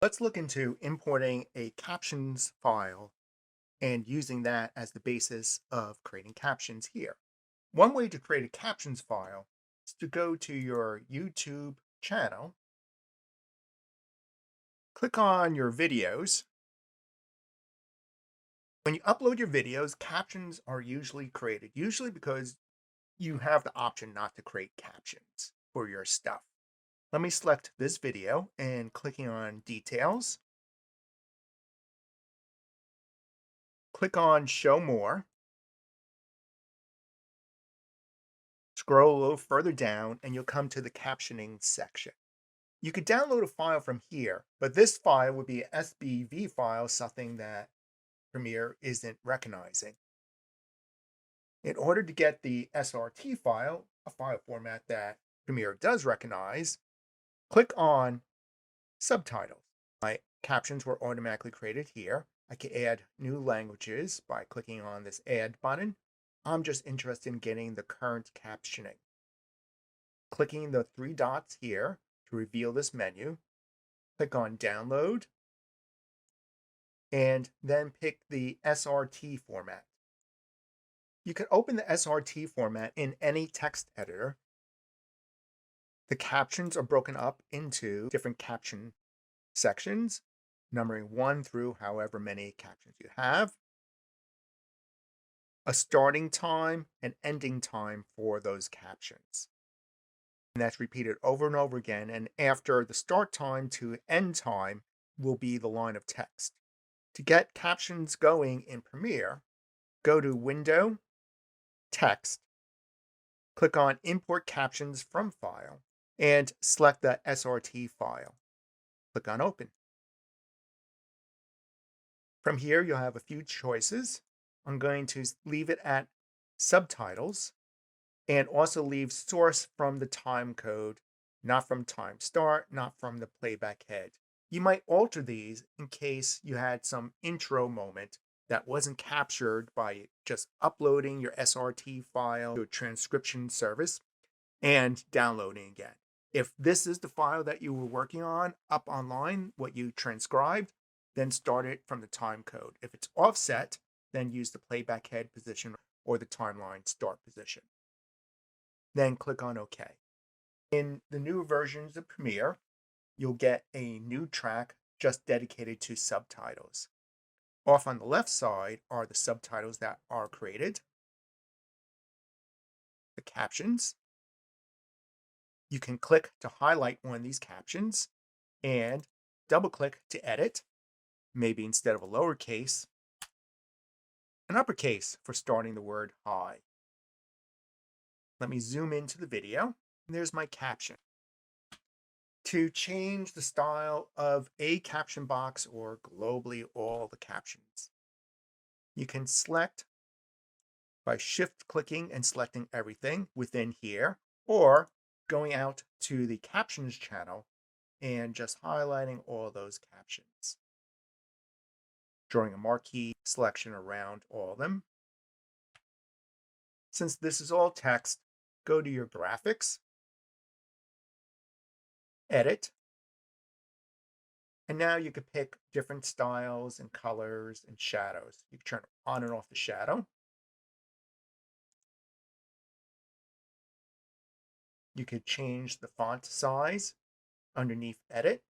Let's look into importing a captions file and using that as the basis of creating captions here. One way to create a captions file is to go to your YouTube channel, click on your videos. When you upload your videos, captions are usually created, usually because you have the option not to create captions for your stuff. Let me select this video and clicking on details, click on show more. Scroll a little further down and you'll come to the captioning section. You could download a file from here, but this file would be an SBV file, something that Premiere isn't recognizing. In order to get the SRT file, a file format that Premiere does recognize, click on Subtitles. My captions were automatically created here. I can add new languages by clicking on this Add button. I'm just interested in getting the current captioning. Clicking the three dots here to reveal this menu, click on Download, and then pick the SRT format. You can open the SRT format in any text editor. The captions are broken up into different caption sections, numbering 1 through however many captions you have, a starting time and ending time for those captions. And that's repeated over and over again. And after the start time to end time will be the line of text. To get captions going in Premiere, go to Window, Text, click on Import Captions from File, and select the SRT file. Click on Open. From here, you'll have a few choices. I'm going to leave it at Subtitles and also leave source from the time code, not from time start, not from the playback head. You might alter these in case you had some intro moment that wasn't captured by just uploading your SRT file to a transcription service and downloading again. If this is the file that you were working on up online, what you transcribed, then start it from the time code. If it's offset, then use the playback head position or the timeline start position. Then click on OK. In the new versions of Premiere, you'll get a new track just dedicated to subtitles. Off on the left side are the subtitles that are created, the captions. You can click to highlight one of these captions and double click to edit, maybe instead of a lowercase, an uppercase for starting the word hi. Let me zoom into the video, and there's my caption. To change the style of a caption box or globally all the captions, you can select by shift clicking and selecting everything within here, or going out to the Captions channel and just highlighting all those captions, drawing a marquee selection around all of them. Since this is all text, go to your graphics, edit, and now you can pick different styles and colors and shadows. You can turn on and off the shadow. You could change the font size underneath edit,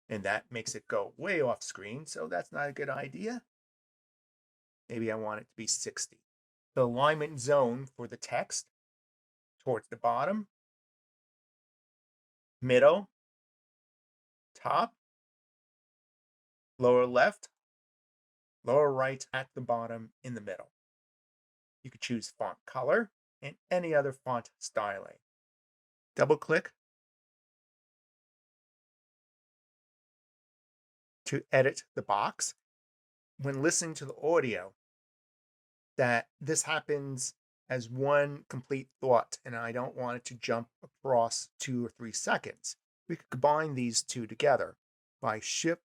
and that makes it go way off screen, so that's not a good idea. Maybe I want it to be 60. The alignment zone for the text towards the bottom, middle, top, lower left, lower right at the bottom, in the middle. You could choose font color and any other font styling. Double click to edit the box. When listening to the audio, that this happens as one complete thought, and I don't want it to jump across 2 or 3 seconds. We could combine these two together by shift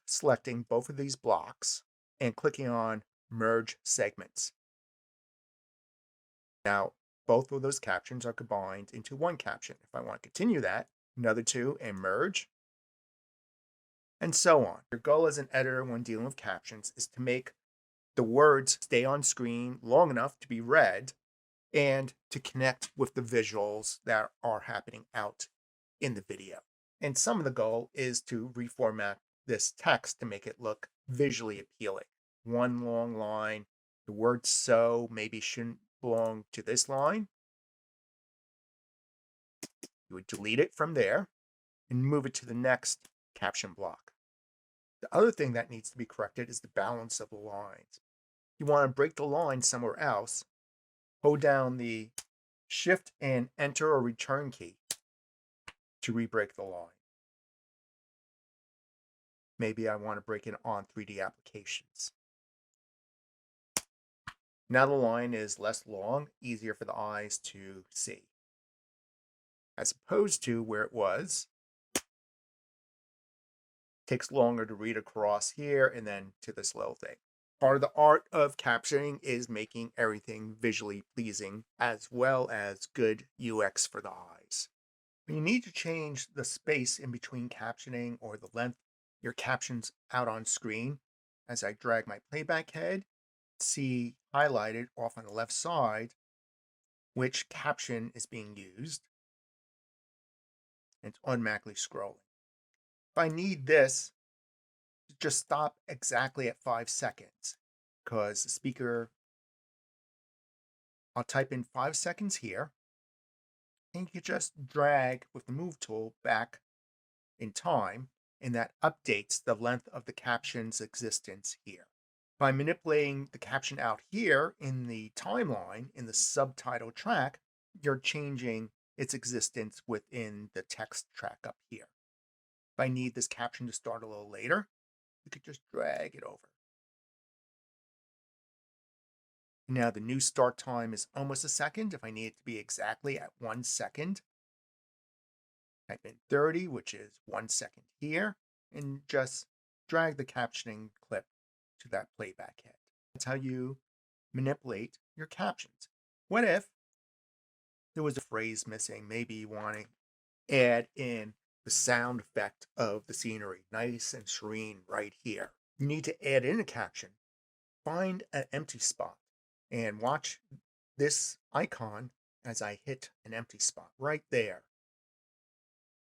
selecting both of these blocks and clicking on Merge Segments. Now, both of those captions are combined into one caption. If I want to continue that, another two and merge, and so on. Your goal as an editor when dealing with captions is to make the words stay on screen long enough to be read and to connect with the visuals that are happening out in the video. And some of the goal is to reformat this text to make it look visually appealing. One long line, the word so maybe shouldn't belong to this line. You would delete it from there and move it to the next caption block. The other thing that needs to be corrected is the balance of the lines. You want to break the line somewhere else, hold down the Shift and Enter or Return key to re-break the line. Maybe I want to break it on 3D applications. Now the line is less long, easier for the eyes to see, as opposed to where it was. Takes longer to read across here and then to this little thing. Part of the art of captioning is making everything visually pleasing as well as good UX for the eyes. When you need to change the space in between captioning or the length of your captions out on screen, as I drag my playback head, see highlighted off on the left side which caption is being used, and it's automatically scrolling. If I need this, just stop exactly at 5 seconds because the speaker, I'll type in 5 seconds here, and you can just drag with the move tool back in time, and that updates the length of the caption's existence here. By manipulating the caption out here in the timeline in the subtitle track, you're changing its existence within the text track up here. If I need this caption to start a little later, you could just drag it over. Now the new start time is almost a second. If I need it to be exactly at 1 second, type in 30, which is 1 second here, and just drag the captioning clip to that playback head. That's how you manipulate your captions. What if there was a phrase missing? Maybe you want to add in the sound effect of the scenery, nice and serene right here. You need to add in a caption. Find an empty spot and watch this icon as I hit an empty spot right there.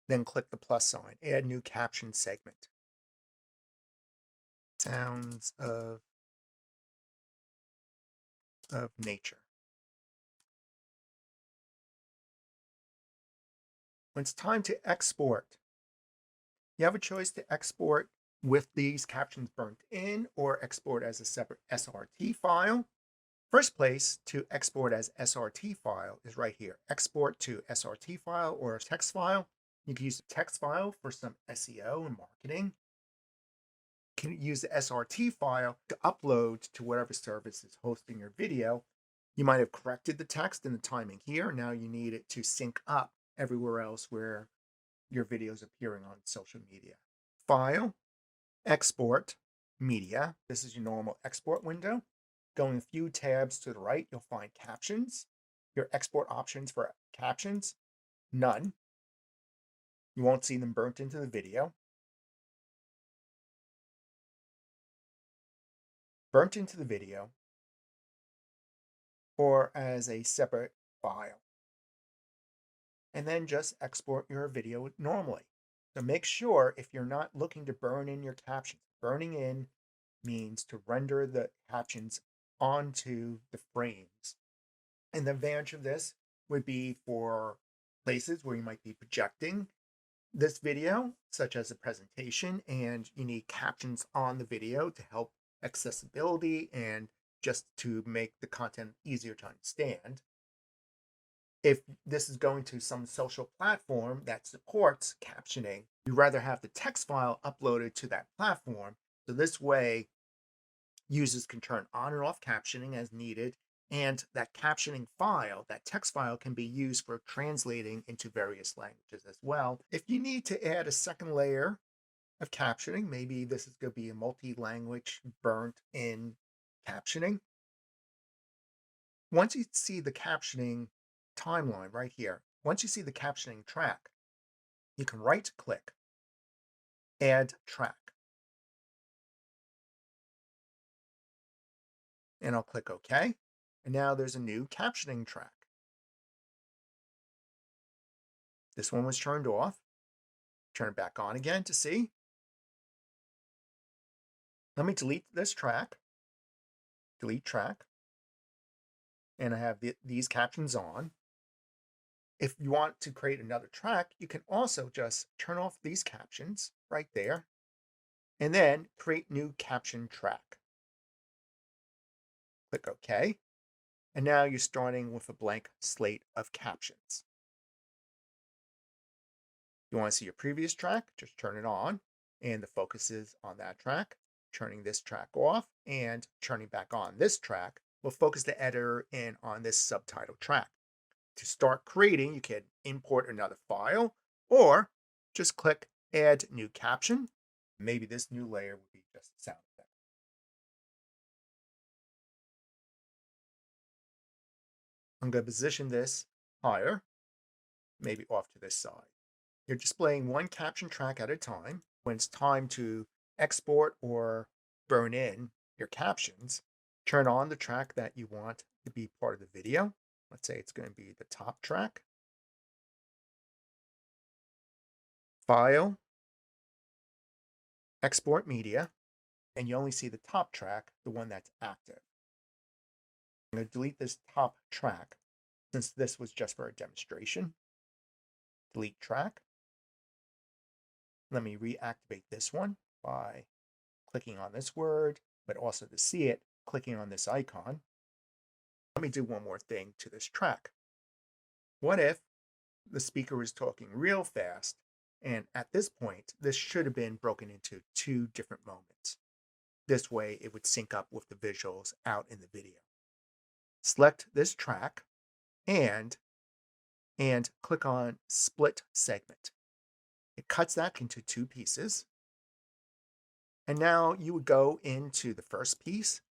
Then click the plus sign, add new caption segment. Sounds of nature. When it's time to export, you have a choice to export with these captions burnt in or export as a separate SRT file. First place to export as SRT file is right here. Export to SRT file or a text file. You can use the text file for some SEO and marketing. You can use the SRT file to upload to whatever service is hosting your video. You might have corrected the text and the timing here. Now you need it to sync up everywhere else where your video is appearing on social media. File, export, media. This is your normal export window. Going a few tabs to the right, you'll find captions. Your export options for captions, none. You won't see them burnt into the video. Burnt into the video or as a separate file. And then just export your video normally. So make sure if you're not looking to burn in your captions, burning in means to render the captions onto the frames. And the advantage of this would be for places where you might be projecting this video, such as a presentation, and you need captions on the video to help accessibility and just to make the content easier to understand. If this is going to some social platform that supports captioning, you'd rather have the text file uploaded to that platform. So this way, users can turn on and off captioning as needed, and that captioning file, that text file, can be used for translating into various languages as well. If you need to add a second layer of captioning, maybe this is going to be a multi-language burnt in captioning. Once you see the captioning timeline right here. Once you see the captioning track, you can right click, add track, and I'll click OK. And now there's a new captioning track. This one was turned off. Turn it back on again to see. Let me delete this track. Delete track. And I have these captions on. If you want to create another track, you can also just turn off these captions right there and then create new caption track. Click OK. And now you're starting with a blank slate of captions. You want to see your previous track, just turn it on, and the focus is on that track. Turning this track off and turning back on this track will focus the editor in on this subtitle track. To start creating, you can import another file or just click Add New Caption. Maybe this new layer would be just sound effect. I'm going to position this higher, maybe off to this side. You're displaying one caption track at a time. When it's time to export or burn in your captions, turn on the track that you want to be part of the video. Let's say it's going to be the top track. File, export media, and you only see the top track, the one that's active. I'm going to delete this top track since this was just for a demonstration. Delete track. Let me reactivate this one by clicking on this word, but also to see it, clicking on this icon. Let me do one more thing to this track. What if the speaker was talking real fast, and at this point, this should have been broken into 2 different moments. This way, it would sync up with the visuals out in the video. Select this track and click on Split Segment. It cuts that into 2 pieces. And now you would go into the first piece,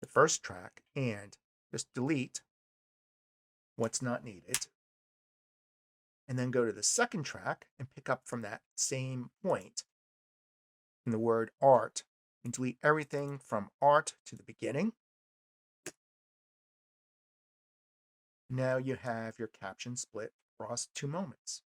the first track, and just delete what's not needed. And then go to the second track and pick up from that same point in the word art and delete everything from art to the beginning. Now you have your caption split across 2 moments.